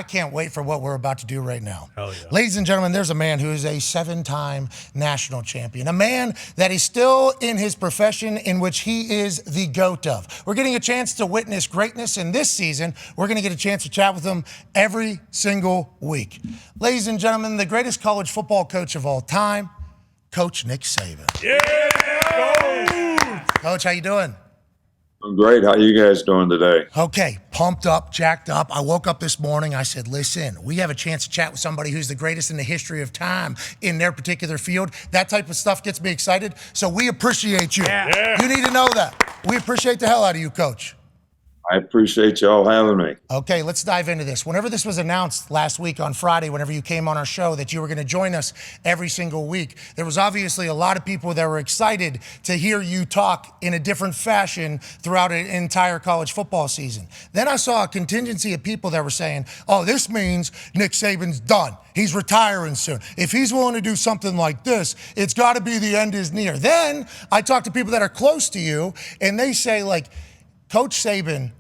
I can't wait for what we're about to do right now. Hell yeah. Ladies and gentlemen, there's a man who is a 7-time national champion, a man that is still in his profession in which he is the GOAT of. We're getting a chance to witness greatness in this season. We're going to get a chance to chat with him every single week. Ladies and gentlemen, the greatest college football coach of all time, Coach Nick Saban. Yeah! Coach, how you doing? I'm great. How you guys doing today? Okay, pumped up, jacked up. I woke up this morning. I said, listen, we have a chance to chat with somebody who's the greatest in the history of time in their particular field. That type of stuff gets me excited. So we appreciate you. Yeah. You need to know that. We appreciate the hell out of you, Coach. I appreciate y'all having me. Okay, let's dive into this. Whenever this was announced last week on Friday, whenever you came on our show that you were going to join us every single week, there was obviously a lot of people that were excited to hear you talk in a different fashion throughout an entire college football season. Then I saw a contingency of people that were saying, oh, this means Nick Saban's done. He's retiring soon. If he's willing to do something like this, it's got to be the end is near. Then I talk to people that are close to you, and they say, like, Coach Saban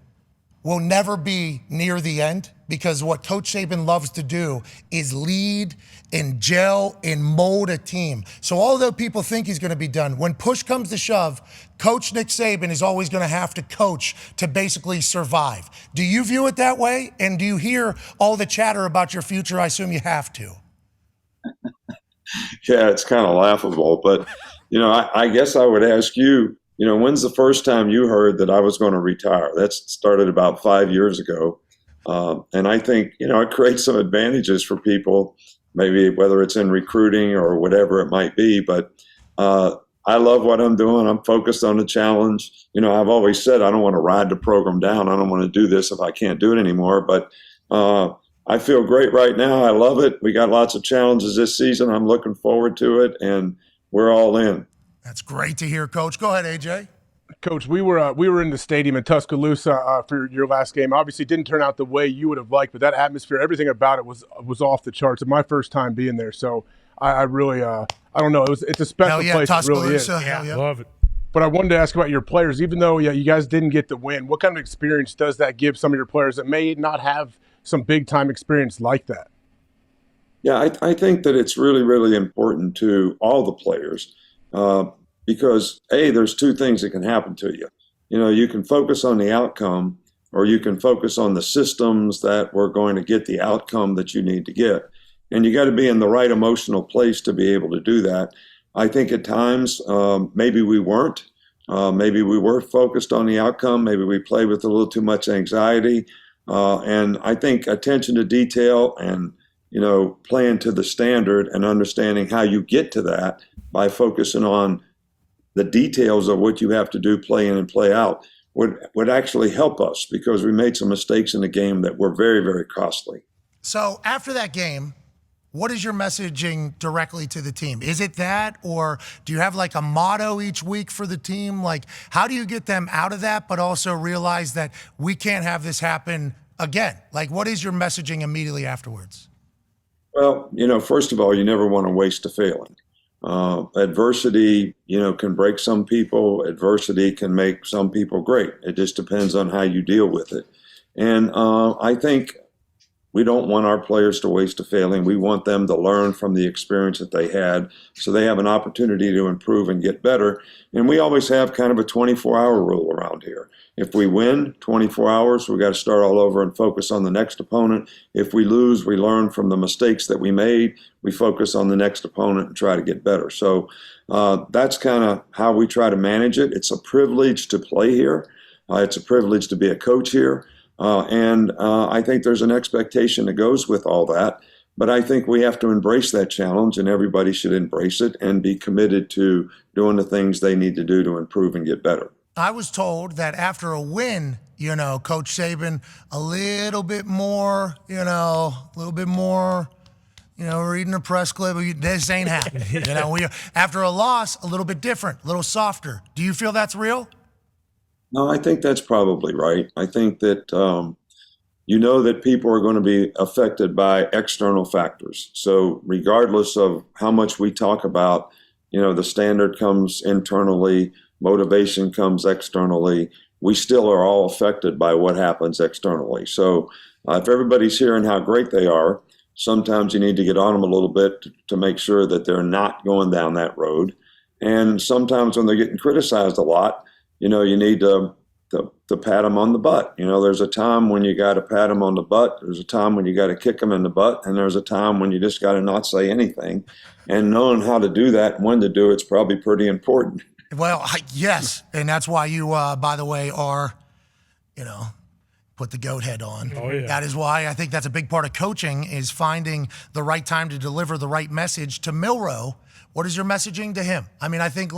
will never be near the end because what Coach Saban loves to do is lead and gel and mold a team. So although people think he's going to be done, when push comes to shove, Coach Nick Saban is always going to have to coach to basically survive. Do you view it that way? And do you hear all the chatter about your future? I assume you have to. Yeah, it's kind of laughable, but I guess I would ask you, when's the first time you heard that I was going to retire? That started about 5 years ago. And I think, it creates some advantages for people, maybe whether it's in recruiting or whatever it might be. But I love what I'm doing. I'm focused on the challenge. I've always said I don't want to ride the program down. I don't want to do this if I can't do it anymore. But I feel great right now. I love it. We got lots of challenges this season. I'm looking forward to it, and we're all in. That's great to hear, Coach. Go ahead, AJ. Coach, we were in the stadium in Tuscaloosa for your last game. Obviously, it didn't turn out the way you would have liked, but that atmosphere, everything about it was off the charts. It's my first time being there, so I really, I don't know. It's a special place. Tuscaloosa. It really is. Yeah, Love it. But I wanted to ask about your players. Even though you guys didn't get the win, what kind of experience does that give some of your players that may not have some big-time experience like that? Yeah, I think that it's really, really important to all the players. Because there's two things that can happen to you. You can focus on the outcome, or you can focus on the systems that were going to get the outcome that you need to get. And you got to be in the right emotional place to be able to do that. I think at times, maybe we weren't. Maybe we were focused on the outcome. Maybe we played with a little too much anxiety. And I think attention to detail and, playing to the standard and understanding how you get to that by focusing on the details of what you have to do play in and play out would actually help us, because we made some mistakes in the game that were very, very costly. So after that game, what is your messaging directly to the team? Is it that, or do you have like a motto each week for the team? Like, how do you get them out of that, but also realize that we can't have this happen again? Like, what is your messaging immediately afterwards? Well, first of all, you never want to waste a failing. Adversity, can break some people. Adversity can make some people great. It just depends on how you deal with it. And I think we don't want our players to waste a failing. We want them to learn from the experience that they had, so they have an opportunity to improve and get better. And we always have kind of a 24-hour rule around here. If we win 24 hours, we got to start all over and focus on the next opponent. If we lose, we learn from the mistakes that we made. We focus on the next opponent and try to get better. So that's kind of how we try to manage it. It's a privilege to play here. It's a privilege to be a coach here. And I think there's an expectation that goes with all that. But I think we have to embrace that challenge, and everybody should embrace it and be committed to doing the things they need to do to improve and get better. I was told that after a win, Coach Saban, a little bit more, reading a press clip, this ain't happening. After a loss, a little bit different, a little softer. Do you feel that's real? No, I think that's probably right. I think that that people are going to be affected by external factors. So regardless of how much we talk about, the standard comes internally, motivation comes externally, we still are all affected by what happens externally. So If everybody's hearing how great they are, sometimes you need to get on them a little bit to make sure that they're not going down that road. And sometimes when they're getting criticized a lot, you need to pat them on the butt. There's a time when you got to pat them on the butt. There's a time when you got to kick them in the butt. And there's a time when you just got to not say anything. And knowing how to do that and when to do it's probably pretty important. Well, yes. And that's why you, by the way, are, put the goat head on. Oh, yeah. That is why I think that's a big part of coaching is finding the right time to deliver the right message to Milroe. What is your messaging to him? I mean, I think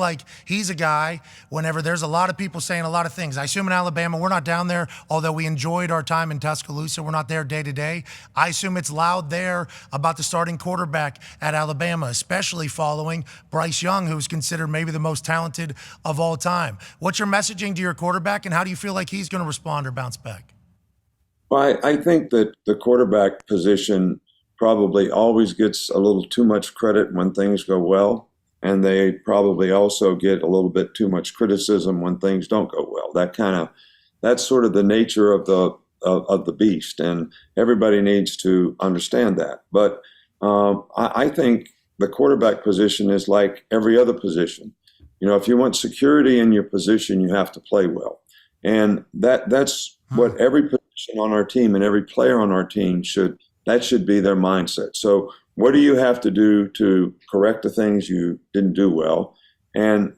he's a guy, whenever there's a lot of people saying a lot of things. I assume in Alabama, we're not down there, although we enjoyed our time in Tuscaloosa. We're not there day to day. I assume it's loud there about the starting quarterback at Alabama, especially following Bryce Young, who's considered maybe the most talented of all time. What's your messaging to your quarterback, and how do you feel like he's going to respond or bounce back? Well, I think that the quarterback position probably always gets a little too much credit when things go well, and they probably also get a little bit too much criticism when things don't go well. That's sort of the nature of the beast, and everybody needs to understand that. But I think the quarterback position is like every other position. If you want security in your position, you have to play well, and that's what every position on our team and every player on our team should be their mindset. So what do you have to do to correct the things you didn't do well and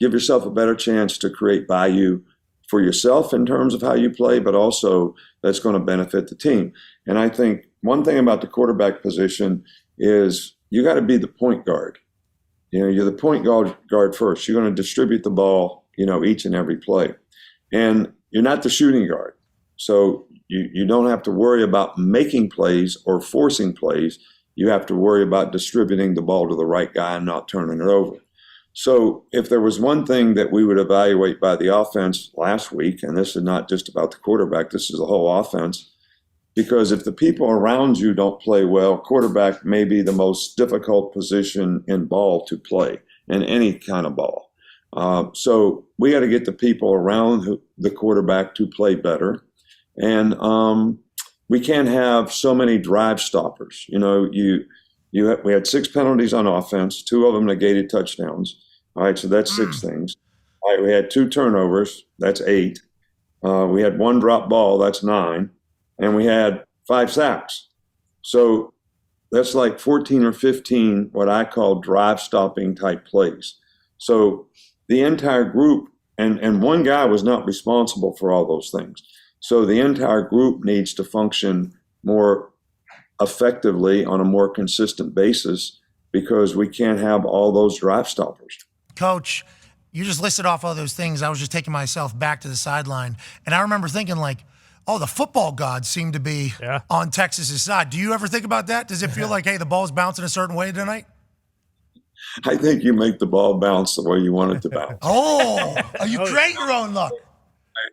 give yourself a better chance to create value for yourself in terms of how you play, but also that's going to benefit the team. And I think one thing about the quarterback position is you got to be the point guard. You're the point guard first. You're going to distribute the ball, each and every play. And you're not the shooting guard. So you don't have to worry about making plays or forcing plays. You have to worry about distributing the ball to the right guy and not turning it over. So if there was one thing that we would evaluate by the offense last week, and this is not just about the quarterback, this is the whole offense, because if the people around you don't play well, quarterback may be the most difficult position in ball to play, in any kind of ball. So we got to get the people around the quarterback to play better. And we can't have so many drive stoppers. We had 6 penalties on offense, 2 of them negated touchdowns. All right, so that's 6 things. All right, we had 2 turnovers, that's 8. We had 1 drop ball, that's 9. And we had 5 sacks. So that's like 14 or 15 what I call drive stopping type plays. So the entire group, and one guy was not responsible for all those things. So the entire group needs to function more effectively on a more consistent basis because we can't have all those drive stoppers. Coach, you just listed off all those things. I was just taking myself back to the sideline, and I remember thinking the football gods seem to be on Texas's side. Do you ever think about that? Does it feel like, hey, the ball's bouncing a certain way tonight? I think you make the ball bounce the way you want it to bounce. You create your own luck.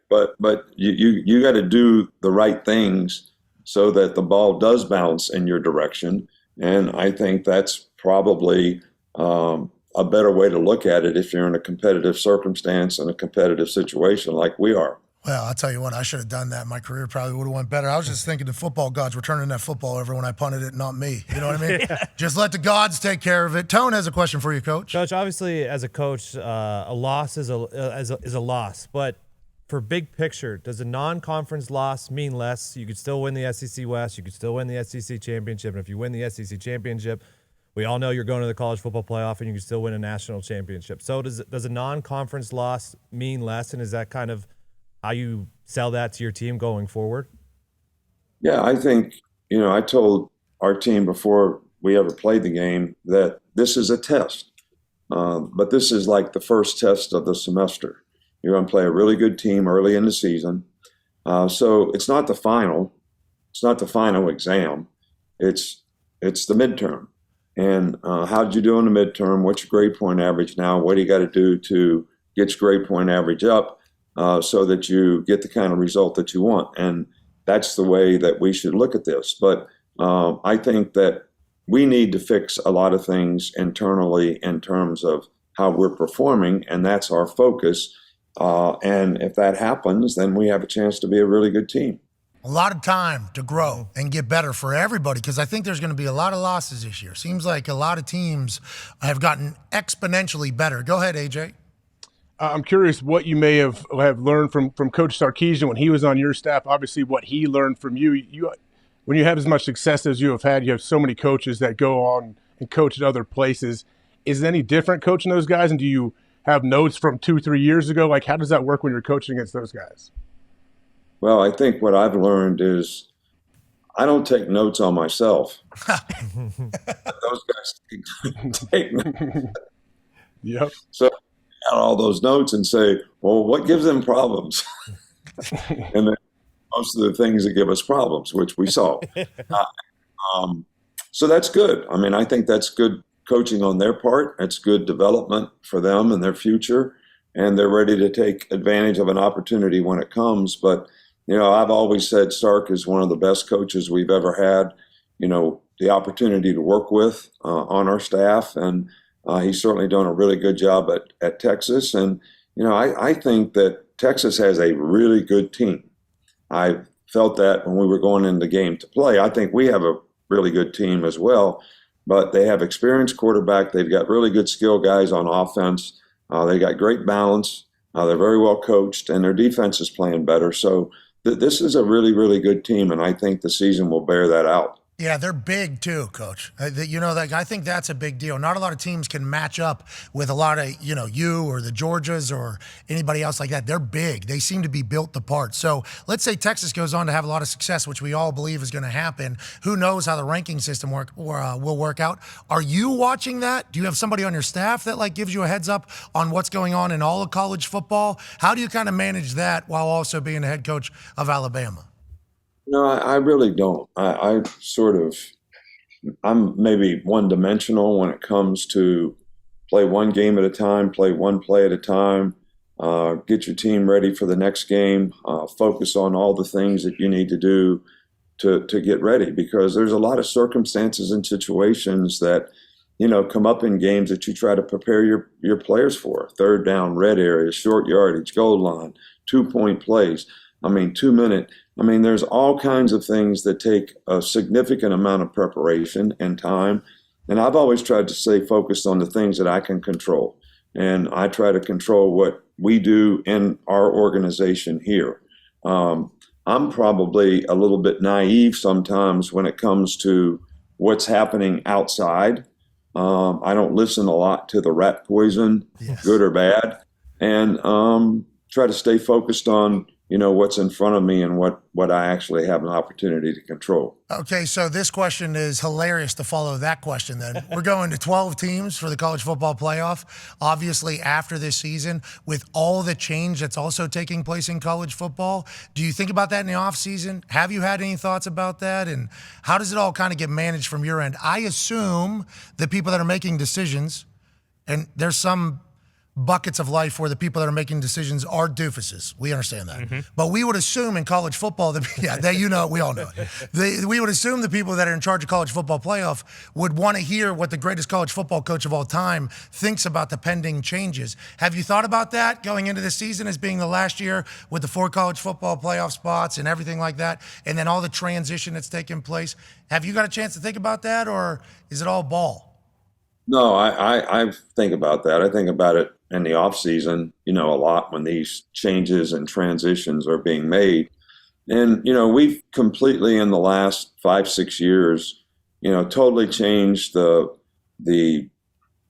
But you got to do the right things so that the ball does bounce in your direction. And I think that's probably a better way to look at it if you're in a competitive circumstance and a competitive situation like we are. Well, I'll tell you what, I should have done that. My career probably would have went better. I was just thinking the football gods were turning that football over when I punted it, not me. You know what I mean? Just let the gods take care of it. Tone has a question for you, Coach. Coach, obviously, as a coach, a loss is a loss. But for big picture, does a non-conference loss mean less? You could still win the SEC West. You could still win the SEC championship. And if you win the SEC championship, we all know you're going to the college football playoff, and you can still win a national championship. So does a non-conference loss mean less? And is that kind of how you sell that to your team going forward? Yeah, I think, I told our team before we ever played the game that this is a test. But this is like the first test of the semester. You're going to play a really good team early in the season. So it's not the final. It's not the final exam. It's the midterm. And how did you do in the midterm? What's your grade point average now? What do you got to do to get your grade point average up so that you get the kind of result that you want? And that's the way that we should look at this. But I think that we need to fix a lot of things internally in terms of how we're performing, and that's our focus. And if that happens, then we have a chance to be a really good team. A lot of time to grow and get better for everybody, because I think there's going to be a lot of losses this year. Seems like a lot of teams have gotten exponentially better. Go ahead, AJ. I'm curious what you may have learned from Coach Sarkisian when he was on your staff. Obviously, what he learned from you. When you have as much success as you have so many coaches that go on and coach at other places. Is it any different coaching those guys? And do you have notes from 2-3 years ago? Like, how does that work when you're coaching against those guys? Well, I think what I've learned is I don't take notes on myself. Those guys take notes. Yep. So I got all those notes and say, well, what gives them problems? And then most of the things that give us problems, which we solve. So that's good. I mean, I think that's good coaching on their part. It's good development for them and their future. And they're ready to take advantage of an opportunity when it comes. But I've always said Sark is one of the best coaches we've ever had, the opportunity to work with on our staff. And he's certainly done a really good job at Texas. And, I think that Texas has a really good team. I felt that when we were going into the game to play. I think we have a really good team as well. But they have experienced quarterback. They've got really good skill guys on offense. They got great balance. They're very well coached, and their defense is playing better. So this is a really, really good team, and I think the season will bear that out. Yeah, they're big too, Coach. I think that's a big deal. Not a lot of teams can match up with a lot of, you or the Georgias or anybody else like that. They're big. They seem to be built the part. So let's say Texas goes on to have a lot of success, which we all believe is going to happen. Who knows how the ranking system will work out? Are you watching that? Do you have somebody on your staff that gives you a heads up on what's going on in all of college football? How do you kind of manage that while also being the head coach of Alabama? No, I really don't. I'm maybe one-dimensional when it comes to play one game at a time, play one play at a time, get your team ready for the next game, focus on all the things that you need to do to get ready, because there's a lot of circumstances and situations that, come up in games that you try to prepare your players for. Third down, red area, short yardage, goal line, 2-point plays. 2-minute. There's all kinds of things that take a significant amount of preparation and time. And I've always tried to stay focused on the things that I can control. And I try to control what we do in our organization here. I'm probably a little bit naive sometimes when it comes to what's happening outside. I don't listen a lot to the rat poison, yes, good or bad, and try to stay focused on what's in front of me and what I actually have an opportunity to control. Okay, so this question is hilarious to follow that question then. We're going to 12 teams for the college football playoff. Obviously, after this season, with all the change that's also taking place in college football, do you think about that in the offseason? Have you had any thoughts about that? And how does it all kind of get managed from your end? I assume the people that are making decisions, and there's some buckets of life where the people that are making decisions are doofuses. We understand that. Mm-hmm. But we would assume in college football, we all know it. We would assume the people that are in charge of college football playoff would want to hear what the greatest college football coach of all time thinks about the pending changes. Have you thought about that going into the season as being the last year with the 4 college football playoff spots and everything like that, and then all the transition that's taken place? Have you got a chance to think about that, or is it all ball? No, I think about that. I think about it in the off season, a lot when these changes and transitions are being made. And, we've completely in the last 5-6 years, totally changed the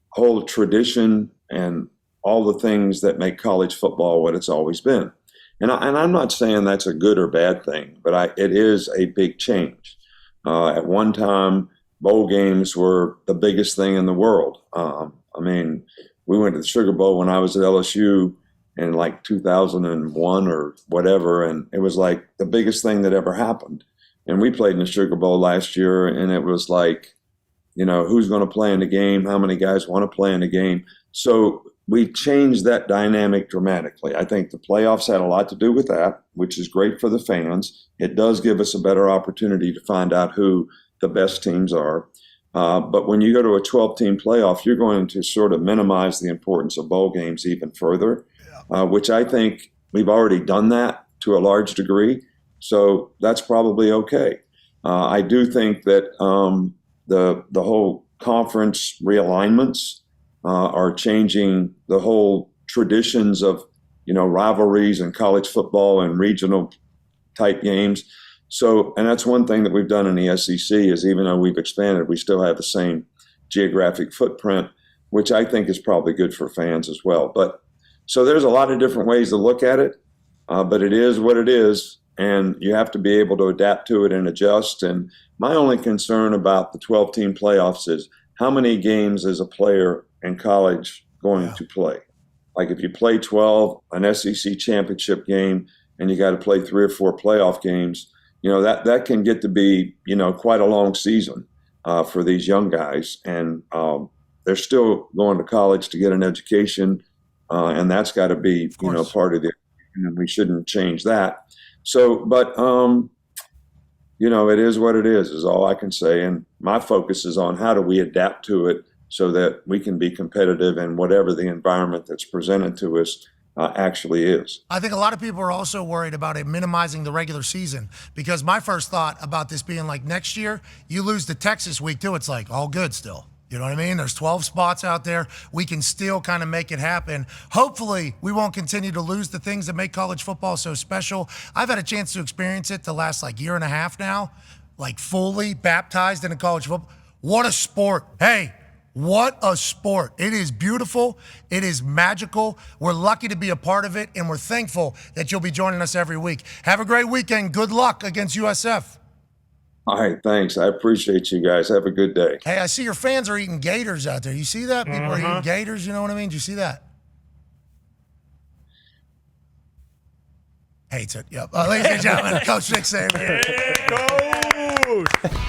whole tradition and all the things that make college football what it's always been. And I'm not saying that's a good or bad thing, but it is a big change. At one time, bowl games were the biggest thing in the world. We went to the Sugar Bowl when I was at LSU in 2001 or whatever, and it was like the biggest thing that ever happened. And we played in the Sugar Bowl last year, and it was like, who's going to play in the game? How many guys want to play in the game? So we changed that dynamic dramatically. I think the playoffs had a lot to do with that, which is great for the fans. It does give us a better opportunity to find out who the best teams are. But when you go to a 12-team playoff, you're going to sort of minimize the importance of bowl games even further, which I think we've already done that to a large degree. So that's probably okay. I do think that the whole conference realignments are changing the whole traditions of rivalries and college football and regional type games. So, and that's one thing that we've done in the SEC is even though we've expanded, we still have the same geographic footprint, which I think is probably good for fans as well. But so there's a lot of different ways to look at it, but it is what it is, and you have to be able to adapt to it and adjust. And my only concern about the 12-team playoffs is how many games is a player in college going to play? Like if you play 12, an SEC championship game, and you got to play 3 or 4 playoff games, that can get to be, quite a long season for these young guys. And they're still going to college to get an education, and that's got to be, part of the, and we shouldn't change that. So, but, it is what it is all I can say. And my focus is on how do we adapt to it so that we can be competitive in whatever the environment that's presented to us actually is. I think a lot of people are also worried about it minimizing the regular season, because my first thought about this being like next year, you lose the Texas week too. It's like all good still. You know what I mean? There's 12 spots out there. We can still kind of make it happen. Hopefully, we won't continue to lose the things that make college football so special. I've had a chance to experience it the last year and a half now, fully baptized into college football. What a sport. Hey, what a sport. It is beautiful. It is magical. We're lucky to be a part of it, and we're thankful that you'll be joining us every week. Have a great weekend. Good luck against USF. All right, thanks. I appreciate you guys. Have a good day. Hey, I see your fans are eating gators out there. You see that? People are eating gators, you know what I mean? Do you see that? Hates it. Yep. Ladies and gentlemen, Coach Nick Saban. Coach!